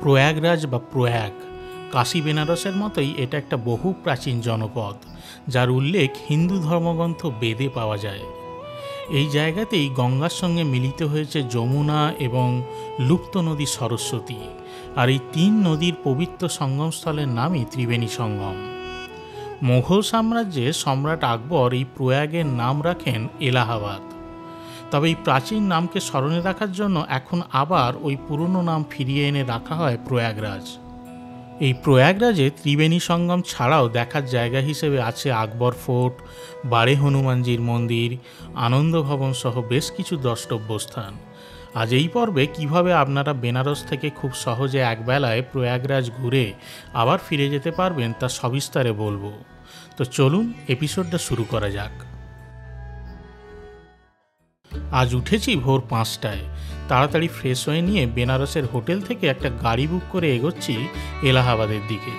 প্রয়াগরাজ বা প্রয়াগ কাশী বেনারসের মতোই এটা একটা বহু প্রাচীন জনপদ, যার উল্লেখ হিন্দু ধর্মগ্রন্থ বেদে পাওয়া যায়। এই জায়গাতেই গঙ্গার সঙ্গে মিলিত হয়েছে যমুনা এবং লুপ্ত নদী সরস্বতী, আর এই তিন নদীর পবিত্র সঙ্গমস্থলের নামই ত্রিবেণী সঙ্গম। মোঘল সাম্রাজ্যে সম্রাট আকবর এই প্রয়াগের নাম রাখেন এলাহাবাদ। তবে এই প্রাচীন নামকে স্মরণে রাখার জন্য এখন আবার ওই পুরনো নাম ফিরিয়ে এনে রাখা হয় প্রয়াগরাজ। এই প্রয়াগরাজে ত্রিবেণী সঙ্গম ছাড়াও দেখার জায়গা হিসেবে আছে আকবর ফোর্ট, বাড়ে হনুমানজির মন্দির, আনন্দ ভবন সহ বেশ কিছু দ্রষ্টব্য স্থান। আজ এই পর্বে কিভাবে আপনারা বেনারস থেকে খুব সহজে একবেলায় প্রয়াগরাজ ঘুরে আবার ফিরে যেতে পারবেন তা সবিস্তারে বলবো। তো চলুন এপিসোডটা শুরু করা যাক। আজ উঠেছি ভোর 5টায়। তাড়াতাড়ি ফ্রেশ হয়ে নিয়ে বেনারসের হোটেল থেকে একটা গাড়ি বুক করে এগোচ্ছি এলাহাবাদের দিকে।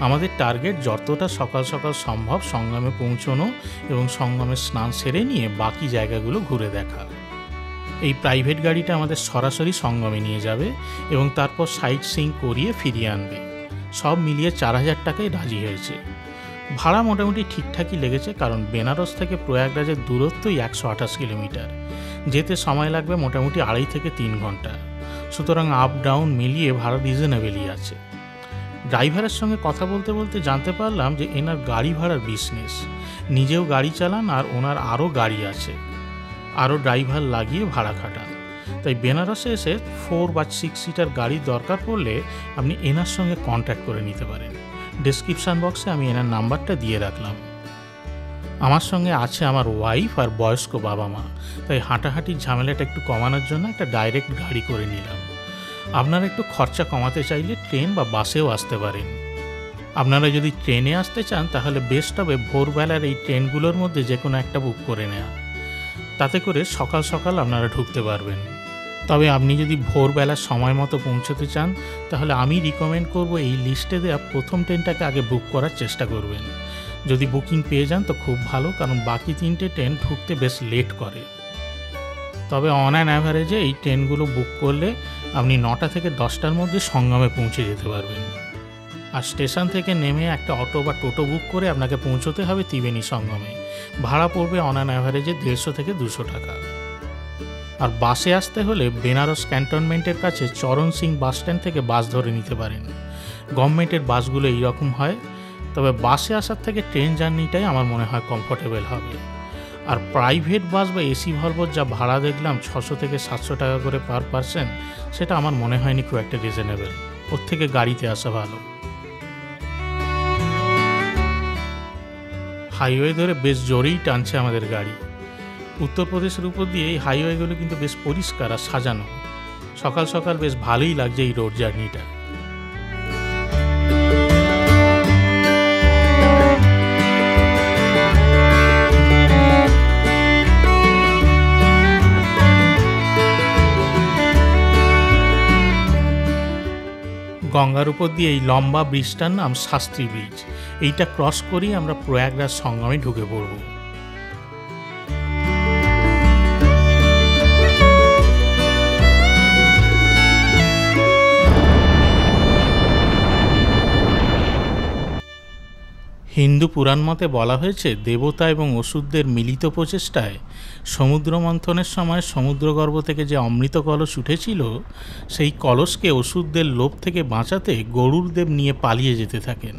আমাদের টার্গেট যতটা সকাল সকাল সম্ভব সঙ্গমে পৌঁছানো এবং সঙ্গমে স্নান সেরে নিয়ে বাকি জায়গাগুলো ঘুরে দেখা। এই প্রাইভেট গাড়িটা আমাদের সরাসরি সঙ্গমে নিয়ে যাবে এবং তারপর সাইট সিইং করিয়ে ফিরিয়ে আনবে। সব মিলিয়ে 4000 টাকায় রাজি হয়েছে। ভাড়া মোটামুটি ঠিকঠাকই লেগেছে, কারণ বেনারস থেকে প্রয়াগরাজের দূরত্বই 128 কিলোমিটার। যেতে সময় লাগবে মোটামুটি 2.5 থেকে 3 ঘন্টা। সুতরাং আপ ডাউন মিলিয়ে ভাড়া রিজনেবলই আছে। ড্রাইভারের সঙ্গে কথা বলতে বলতে জানতে পারলাম যে এনার গাড়ি ভাড়ার বিজনেস, নিজেও গাড়ি চালান আর ওনার আরও গাড়ি আছে, আরও ড্রাইভার লাগিয়ে ভাড়া খাটান। তাই বেনারসে এসে 4 বা 6 সিটার গাড়ি দরকার পড়লে আপনি এনার সঙ্গে কন্ট্যাক্ট করে নিতে পারেন। ডেসক্রিপশান বক্সে আমি এনার নাম্বারটা দিয়ে রাখলাম। আমার সঙ্গে আছে আমার ওয়াইফ আর বয়স্ক বাবা মা, তাই হাঁটাহাঁটির ঝামেলাটা একটু কমানোর জন্য একটা ডাইরেক্ট গাড়ি করে নিলাম। আপনারা একটু খরচা কমাতে চাইলে ট্রেন বা বাসেও আসতে পারেন। আপনারা যদি ট্রেনে আসতে চান তাহলে বেস্ট হবে ভোরবেলার এই ট্রেনগুলোর মধ্যে যে কোনো একটা বুক করে নেওয়া। তাতে করে সকাল সকাল আপনারা ঢুকতে পারবেন। তবে আপনি যদি ভোরবেলা সময় মতো পৌঁছতে চান তাহলে আমি রিকমেন্ড করব এই লিস্টে দেওয়া প্রথম ট্রেনটাকে আগে বুক করার চেষ্টা করবেন। যদি বুকিং পেয়ে যান তো খুব ভালো, কারণ বাকি 3টে ট্রেন ঢুকতে বেশ লেট করে। তবে অন অ্যান অ্যাভারেজে এই ট্রেনগুলো বুক করলে আপনি 9টা থেকে 10টার মধ্যে সঙ্গমে পৌঁছে যেতে পারবেন। আর স্টেশন থেকে নেমে একটা অটো বা টোটো বুক করে আপনাকে পৌঁছতে হবে ত্রিবেণী সঙ্গমে। ভাড়া পড়বে অন অ্যান অ্যাভারেজে 150 থেকে 200 টাকা। আর বাসে আসতে হলে বেনারস ক্যান্টনমেন্টের কাছে চরণ সিং বাস স্ট্যান্ড থেকে বাস ধরে নিতে পারেন। গভর্নমেন্টের বাসগুলো এইরকম হয়, তবে বাসে আসার থেকে ট্রেন জার্নিটাই আমার মনে হয় কমফোর্টেবল হবে। আর প্রাইভেট বাস বা এসি ভলভোর যা ভাড়া দেখলাম 600 থেকে 700 টাকা করে পার পারসন, সেটা আমার মনে হয়নি খুব একটা রিজনেবল। ওর থেকে গাড়িতে আসা ভালো। হাইওয়ে ধরে বেশ জোরেই টানছে আমাদের গাড়ি। উত্তরপ্রদেশের উপর দিয়ে এই হাইওয়েগুলো কিন্তু বেশ পরিষ্কার আর সাজানো। সকাল সকাল বেশ ভালোই লাগছে এই রোড জার্নিটা। গঙ্গার উপর দিয়ে এই লম্বা ব্রিজটার নাম শাস্ত্রী ব্রিজ। এইটা ক্রস করেই আমরা প্রয়াগরাজ সঙ্গমে ঢুকে পড়ব। হিন্দু পুরাণ মতে বলা হয়েছে দেবতা এবং অসুরদের মিলিত প্রচেষ্টায় সমুদ্র মন্থনের সময় সমুদ্রগর্ভ থেকে যে অমৃত কলস উঠেছিল, সেই কলসকে অসুরদের লোভ থেকে বাঁচাতে গরুড় দেব নিয়ে পালিয়ে যেতে থাকেন।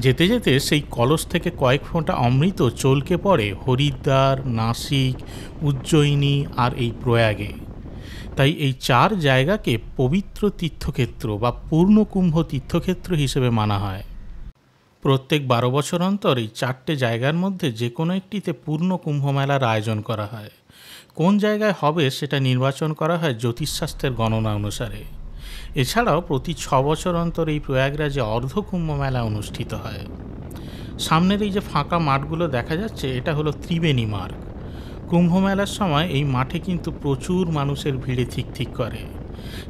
যেতে যেতে সেই কলস থেকে কয়েক ফোঁটা অমৃত চলকে পড়ে হরিদ্বার, নাসিক, উজ্জয়িনী আর এই প্রয়াগে। তাই এই 4 জায়গাকে পবিত্র তীর্থক্ষেত্র বা পূর্ণকুম্ভ তীর্থক্ষেত্র হিসেবে মানা হয়। প্রত্যেক 12 বছর অন্তর এই 4টে জায়গার মধ্যে যে কোনো একটিতে পূর্ণ কুম্ভ মেলার আয়োজন করা হয়। কোন জায়গায় হবে সেটা নির্বাচন করা হয় জ্যোতিষশাস্ত্রের গণনা অনুসারে। এছাড়াও প্রতি 6 বছর অন্তর এই প্রয়াগরাজে অর্ধ কুম্ভ মেলা অনুষ্ঠিত হয়। সামনের এই যে ফাঁকা মাঠগুলো দেখা যাচ্ছে, এটা হলো ত্রিবেণী মার্গ। কুম্ভ মেলার সময় এই মাঠে কিন্তু প্রচুর মানুষের ভিড়ে ঠিক করে।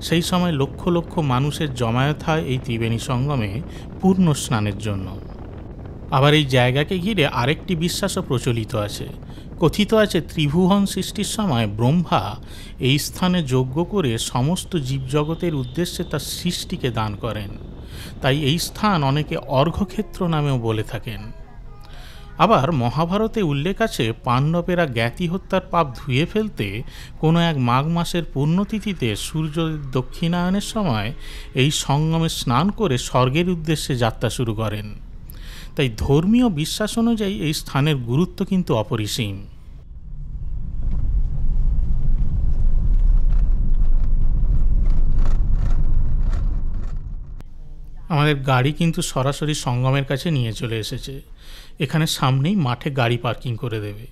সেই সময় লক্ষ লক্ষ মানুষের জমায়েত হয় এই ত্রিবেণী সঙ্গমে পূর্ণ স্নানের জন্য। আবার এই জায়গাকে ঘিরে আরেকটি বিশ্বাসও প্রচলিত আছে। কথিত আছে ত্রিভুবন সৃষ্টির সময় ব্রহ্মা এই স্থানে যজ্ঞ করে সমস্ত জীবজগতের উদ্দেশ্যে তার সৃষ্টিকে দান করেন। তাই এই স্থান অনেকে অর্ঘ্যক্ষেত্র নামেও বলে থাকেন। আবার মহাভারতে উল্লেখ আছে পাণ্ডবেরা জ্ঞাতি হত্যার পাপ ধুয়ে ফেলতে কোনো এক মাঘ মাসের পুণ্যতিথিতে সূর্য দক্ষিণায়নের সময় এই সঙ্গমে স্নান করে স্বর্গের উদ্দেশ্যে যাত্রা শুরু করেন। তাই ধর্মীয় বিশ্বাস অনুযায়ী এই স্থানের গুরুত্ব কিন্তু অপরিসীম। আমাদের গাড়ি কিন্তু সরাসরি সঙ্গমের কাছে নিয়ে চলে এসেছে। এখানে সামনেই মাঠে গাড়ি পার্কিং করে দেবে।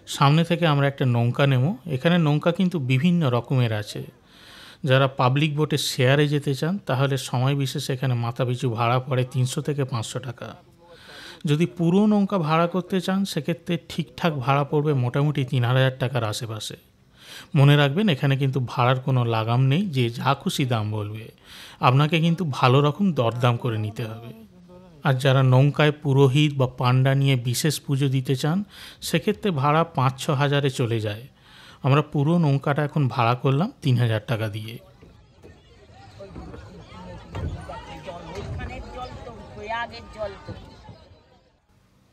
সামনে থেকে আমরা একটা নৌকা নেব। এখানে নৌকা কিন্তু বিভিন্ন রকমের আছে। যারা পাবলিক বোটে শেয়ারে যেতে চান তাহলে সময় বিশেষে এখানে মাথাপিছু ভাড়া পড়ে 300 থেকে 500 টাকা। যদি পুরো নৌকা ভাড়া করতে চান সেক্ষেত্রে ঠিকঠাক ভাড়া পড়বে মোটামুটি 3000 টাকার আশেপাশে। মনে রাখবেন এখানে কিন্তু ভাড়ার কোনো লাগাম নেই, যে যা খুশি দাম বলবে। আপনাকে কিন্তু ভালো রকম দরদাম করে নিতে হবে। আর যারা নৌকায় পুরোহিত বা পান্ডা নিয়ে বিশেষ পুজো দিতে চান সেক্ষেত্রে ভাড়া 5-6 হাজারে চলে যায়। আমরা পুরো নৌকাটা এখন ভাড়া করলাম 3000 টাকা দিয়ে।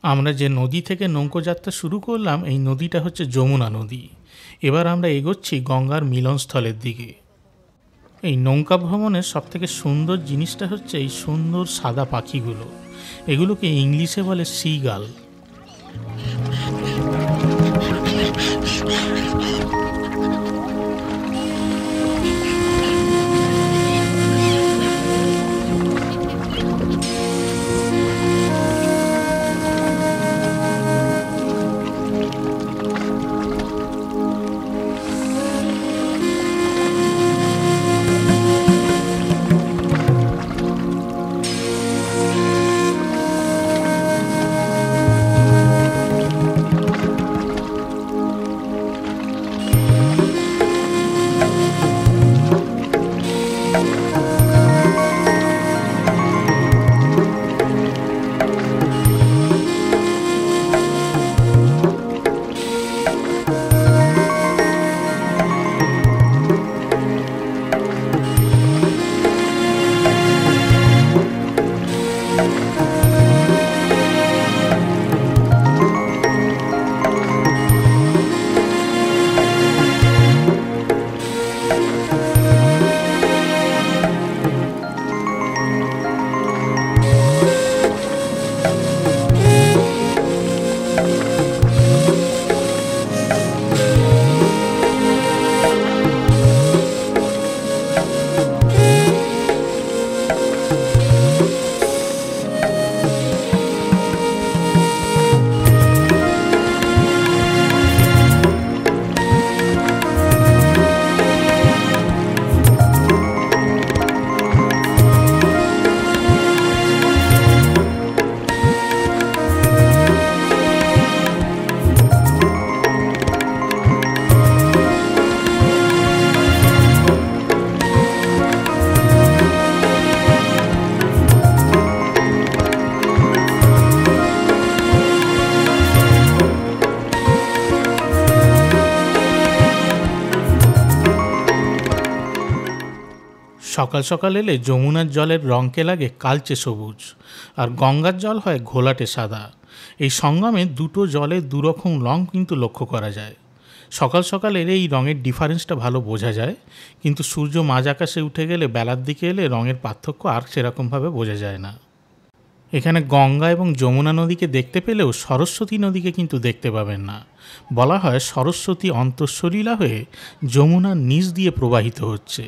আমরা যে নদী থেকে নৌকোযাত্রা শুরু করলাম এই নদীটা হচ্ছে যমুনা নদী। এবার আমরা এগোচ্ছি গঙ্গার মিলনস্থলের দিকে। এই নৌকা ভ্রমণের সবথেকে সুন্দর জিনিসটা হচ্ছে এই সুন্দর সাদা পাখিগুলো। এগুলোকে ইংলিশে বলে সিগাল। সকাল সকাল এলে যমুনার জলের রঙকে লাগে কালচে সবুজ, আর গঙ্গার জল হয় ঘোলাটে সাদা। এই সঙ্গমে দুটো জলের দুরকম রং কিন্তু লক্ষ্য করা যায়। সকাল সকাল এলে এই রঙের ডিফারেন্সটা ভালো বোঝা যায়, কিন্তু সূর্য মাঝ আকাশে উঠে গেলে বেলার দিকে এলে রঙের পার্থক্য আর সেরকমভাবে বোঝা যায় না। এখানে গঙ্গা এবং যমুনা নদীকে দেখতে পেলেও সরস্বতী নদীকে কিন্তু দেখতে পাবেন না। বলা হয় সরস্বতী অন্তঃসলীলা হয়ে যমুনার নিচ দিয়ে প্রবাহিত হচ্ছে।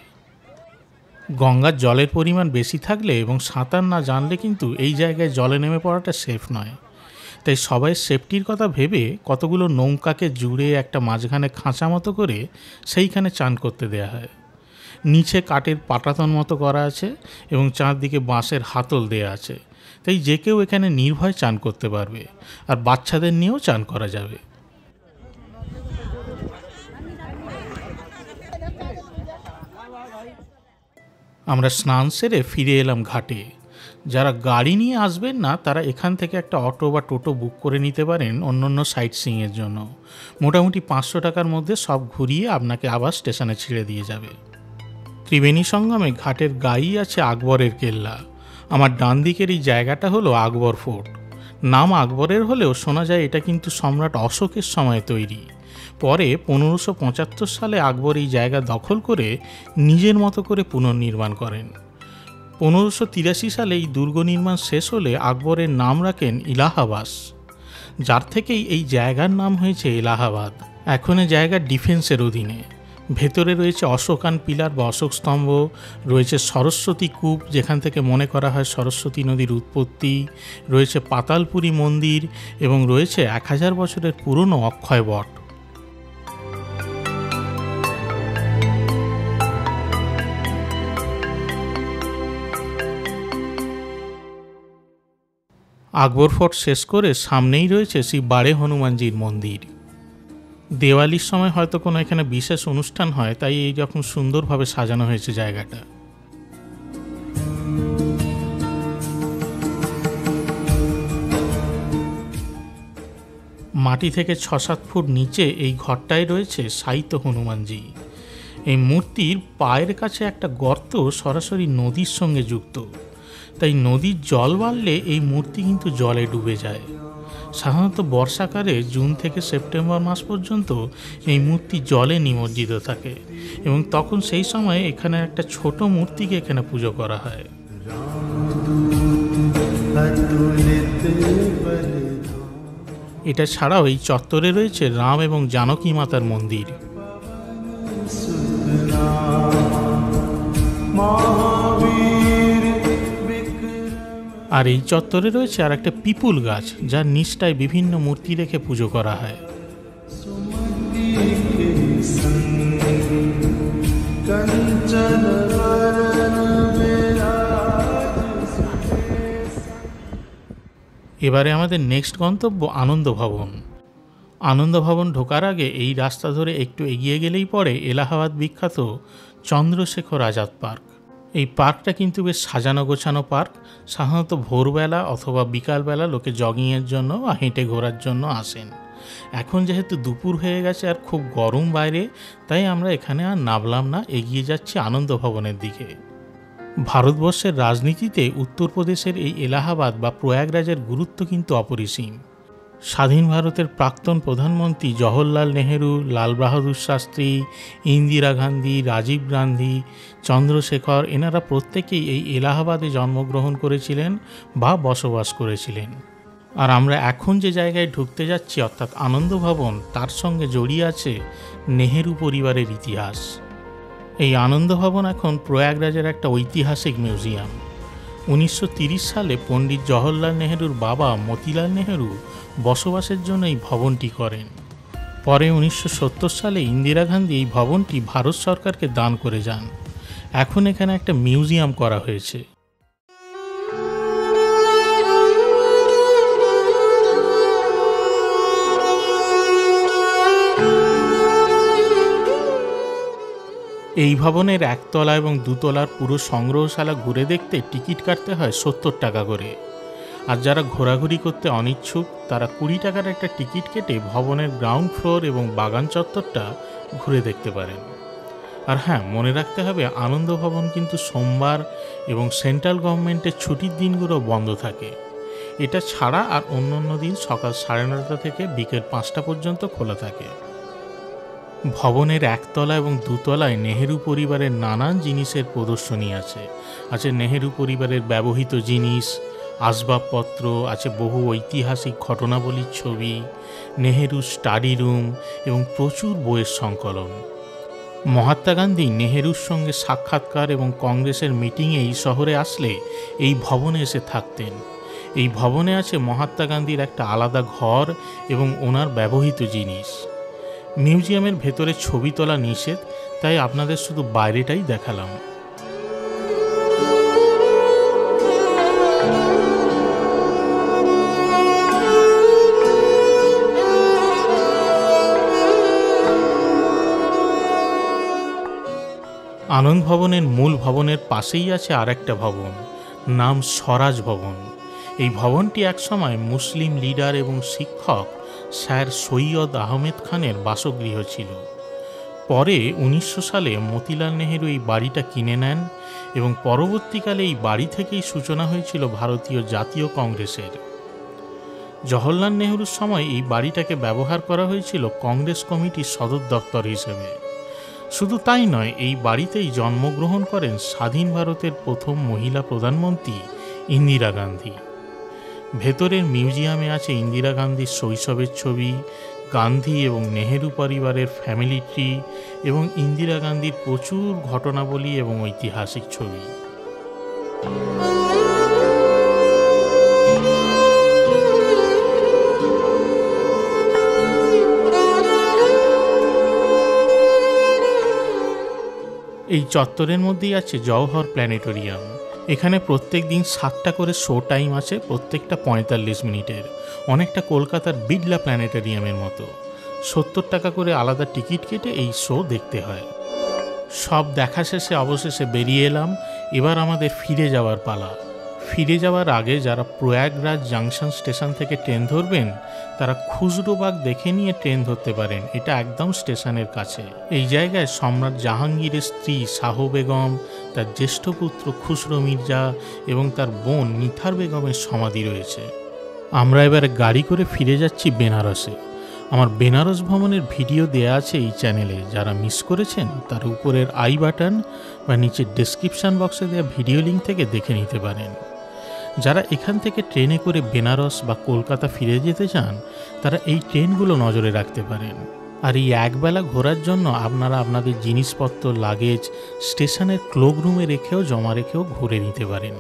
গঙ্গার জলের পরিমাণ বেশি থাকলে এবং সাঁতার না জানলে কিন্তু এই জায়গায় জলে নেমে পড়াটা সেফ নয়। তাই সবাই সেফটির কথা ভেবে কতগুলো নৌকাকে জুড়ে একটা মাঝখানে খাঁচা মতো করে সেইখানে চান করতে দেয়া হয়। নিচে কাঠের পাটাতন মতো করা আছে এবং চারদিকে বাঁশের হাতল দেয়া আছে। তাই যে কেউ এখানে নির্ভয় চান করতে পারবে, আর বাচ্চাদের নিয়েও চান করা যাবে। আমরা স্নান সেরে ফিরে এলাম ঘাটে। যারা গাড়ি নিয়ে আসবেন না তারা এখান থেকে একটা অটো বা টোটো বুক করে নিতে পারেন অন্য সাইট সিইংয়ের জন্য। মোটামুটি 500 টাকার মধ্যে সব ঘুরিয়ে আপনাকে আবার স্টেশনে ছেড়ে দিয়ে যাবে। ত্রিবেণী সঙ্গমে ঘাটের গায়েই আছে আকবরের কেল্লা। আমার ডান দিকের এই জায়গাটা হলো আকবর ফোর্ট। নাম আকবরের হলেও শোনা যায় এটা কিন্তু সম্রাট অশোকের সময় তৈরি। পরে 1575 সালে আকবর এই জায়গা দখল করে নিজের মতো করে পুনর্নির্মাণ করেন। 1583 সালে এই দুর্গ নির্মাণ শেষ হলে আকবরের নাম রাখেন ইলাহাবাদ, যার থেকেই এই জায়গার নাম হয়েছে এলাহাবাদ। এখন এই জায়গা ডিফেন্সের অধীনে। ভেতরে রয়েছে অশোকান পিলার বা অশোক স্তম্ভ, রয়েছে সরস্বতী কূপ যেখান থেকে মনে করা হয় সরস্বতী নদীর উৎপত্তি, রয়েছে পাতালপুরী মন্দির এবং রয়েছে 1000 বছরের পুরনো অক্ষয় বট। আকবর ফোর্ট শেষ করে সামনেই রয়েছে শ্রী বাড়ে হনুমানজির মন্দির। দেওয়ালির সময় হয়তো কোনো এখানে বিশেষ অনুষ্ঠান হয়, তাই এই রকম সুন্দরভাবে সাজানো হয়েছে জায়গাটা। মাটি থেকে 6-7 ফুট নিচে এই ঘরটায় রয়েছে শায়িত হনুমানজি। এই মূর্তির পায়ের কাছে একটা গর্ত সরাসরি নদীর সঙ্গে যুক্ত, তাই নদীর জল বাড়লে এই মূর্তি কিন্তু জলে ডুবে যায়। সাধারণত বর্ষাকালে জুন থেকে সেপ্টেম্বর মাস পর্যন্ত এই মূর্তি জলে নিমজ্জিত থাকে এবং তখন সেই সময় এখানে একটা ছোট মূর্তিকে এখানে পুজো করা হয়। এটা ছাড়াও এই চত্বরে রয়েছে রাম এবং জানকী মাতার মন্দির। আর এই চত্বরে রয়েছে আর একটা পিপুল গাছ, যার নিচটায় বিভিন্ন মূর্তি রেখে পুজো করা হয়। এবারে আমাদের নেক্সট গন্তব্য আনন্দ ভবন। আনন্দ ভবন ঢোকার আগে এই রাস্তা ধরে একটু এগিয়ে গেলেই পড়ে এলাহাবাদ বিখ্যাত চন্দ্রশেখর আজাদ পার্ক। এই পার্কটা কিন্তু বেশ সাজানো গোছানো পার্ক। সাধারণত ভোরবেলা অথবা বিকালবেলা লোকে জগিংয়ের জন্য বা হেঁটে ঘোরার জন্য আসেন। এখন যেহেতু দুপুর হয়ে গেছে আর খুব গরম বাইরে, তাই আমরা এখানে আর নামলাম না, এগিয়ে যাচ্ছি আনন্দ ভবনের দিকে। ভারতবর্ষের রাজনীতিতে উত্তরপ্রদেশের এই এলাহাবাদ বা প্রয়াগরাজের গুরুত্ব কিন্তু অপরিসীম। স্বাধীন ভারতের প্রাক্তন প্রধানমন্ত্রী জওহরলাল নেহেরু, লাল বাহাদুর শাস্ত্রী, ইন্দিরা গান্ধী, রাজীব গান্ধী, চন্দ্রশেখর, এনারা প্রত্যেকেই এই এলাহাবাদে জন্মগ্রহণ করেছিলেন বা বসবাস করেছিলেন। আর আমরা এখন যে জায়গায় ঢুকতে যাচ্ছি অর্থাৎ আনন্দ ভবন, তার সঙ্গে জড়িয়ে আছে নেহেরু পরিবারের ইতিহাস। এই আনন্দ ভবন এখন প্রয়াগরাজের একটা ঐতিহাসিক মিউজিয়াম। 1930 সালে পণ্ডিত জওহরলাল নেহেরুর বাবা মতিলাল নেহেরু বসবাসের জন্য এই ভবনটি করেন। পরে 1970 সালে ইন্দিরা গান্ধী এই ভবনটি ভারত সরকারকে দান করে যান। এখন এখানে একটা মিউজিয়াম করা হয়েছে। এই ভবনের একতলা এবং দুতলার পুরো সংগ্রহশালা ঘুরে দেখতে টিকিট কাটতে হয় 70 টাকা করে। আর যারা ঘোরাঘুরি করতে অনিচ্ছুক তারা 20 টাকার একটা টিকিট কেটে ভবনের গ্রাউন্ড ফ্লোর এবং বাগান চত্বরটা ঘুরে দেখতে পারেন। আর হ্যাঁ, মনে রাখতে হবে আনন্দ ভবন কিন্তু সোমবার এবং সেন্ট্রাল গভর্নমেন্টের ছুটির দিনগুলো বন্ধ থাকে। এটা ছাড়া আর অন্য দিন সকাল 9:30 থেকে বিকেল 5টা পর্যন্ত খোলা থাকে। ভবনের একতলা এবং দুতলায় নেহেরু পরিবারের নানান জিনিসের প্রদর্শনী আছে। আছে নেহেরু পরিবারের ব্যবহৃত জিনিস, আসবাবপত্র, আছে বহু ঐতিহাসিক ঘটনাবলীর ছবি, নেহেরু স্টাডি রুম এবং প্রচুর বইয়ের সংকলন। মহাত্মা গান্ধী নেহেরুর সঙ্গে সাক্ষাৎকার এবং কংগ্রেসের মিটিংয়ে এই শহরে আসলে এই ভবনে এসে থাকতেন। এই ভবনে আছে মহাত্মা গান্ধীর একটা আলাদা ঘর এবং ওনার ব্যবহৃত জিনিস। মিউজিয়ামের ভেতরে ছবি তোলা নিষেধ, তাই আপনাদের শুধু বাইরেটাই দেখালাম। আনন্দ ভবনের মূল ভবনের পাশেই আছে আর একটা ভবন, নাম স্বরাজ ভবন। এই ভবনটি একসময় মুসলিম লিডার এবং শিক্ষক স্যার সৈয়দ আহমেদ খানের বাসগৃহ ছিল। পরে 1900 সালে মতিলাল নেহেরু এই বাড়িটা কিনে নেন এবং পরবর্তীকালে এই বাড়ি থেকেই সূচনা হয়েছিল ভারতীয় জাতীয় কংগ্রেসের। জওহরলাল নেহরুর সময় এই বাড়িটাকে ব্যবহার করা হয়েছিল কংগ্রেস কমিটির সদর দপ্তর হিসেবে। শুধু তাই নয়, এই বাড়িতেই জন্মগ্রহণ করেন স্বাধীন ভারতের প্রথম মহিলা প্রধানমন্ত্রী ইন্দিরা গান্ধী। ভেতরের মিউজিয়ামে আছে ইন্দিরা গান্ধীর শৈশবের ছবি, গান্ধী এবং নেহেরু পরিবারের ফ্যামিলি ট্রি এবং ইন্দিরা গান্ধীর প্রচুর ঘটনাবলী এবং ঐতিহাসিক ছবি। এই চত্বরের মধ্যেই আছে জওহর প্ল্যানেটোরিয়াম। এখানে প্রত্যেক দিন 7টা করে শো টাইম আছে, প্রত্যেকটা 45 মিনিটের, অনেকটা কলকাতার বিড়লা প্ল্যানেটোরিয়ামের মতো। 70 টাকা করে আলাদা টিকিট কেটে এই শো দেখতে হয়। সব দেখা শেষে অবশেষে বেরিয়ে এলাম। এবার আমাদের ফিরে যাওয়ার পালা। ফিরে যাওয়ার আগে যারা প্রয়াগরাজ জাংশন স্টেশন থেকে ট্রেন ধরবেন তারা খুসরোবাগ দেখে নিয়ে ট্রেন ধরতে পারেন। এটা একদম স্টেশনের কাছে। এই জায়গায় সম্রাট জাহাঙ্গীরের স্ত্রী শাহ বেগম, তার জ্যেষ্ঠ পুত্র খুসরো মির্জা এবং তার বোন নিথার বেগমের সমাধি রয়েছে। আমরা এবার গাড়ি করে ফিরে যাচ্ছি বেনারসে। আমার বেনারস ভ্রমণের ভিডিও দেয়া আছে এই চ্যানেলে। যারা মিস করেছেন তার উপরের আই বাটন বা নিচের ডেসক্রিপশান বক্সে দেওয়া ভিডিও লিঙ্ক থেকে দেখে নিতে পারেন। যারা এখান থেকে ট্রেনে করে বেনারস বা কলকাতা ফিরে যেতে চান তারা এই ট্রেনগুলো নজরে রাখতে পারেন। আর এই একবেলা ঘোরার জন্য আপনারা আপনাদের জিনিসপত্র, লাগেজ স্টেশনের ক্লোক রুমে রেখেও জমা রেখেও ঘুরে নিতে পারেন।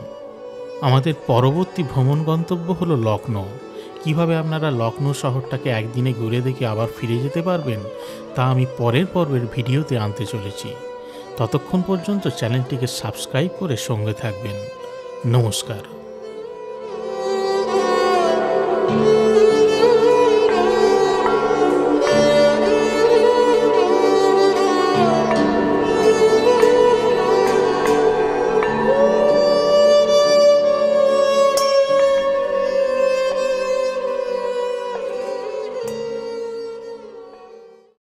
আমাদের পরবর্তী ভ্রমণ গন্তব্য হলো লখনৌ। কিভাবে আপনারা লখনৌ শহরটাকে একদিনে ঘুরে দেখে আবার ফিরে যেতে পারবেন তা আমি পরের পর্বের ভিডিওতে আনতে চলেছি। ততক্ষণ পর্যন্ত চ্যানেলটিকে সাবস্ক্রাইব করে সঙ্গে থাকবেন। নমস্কার।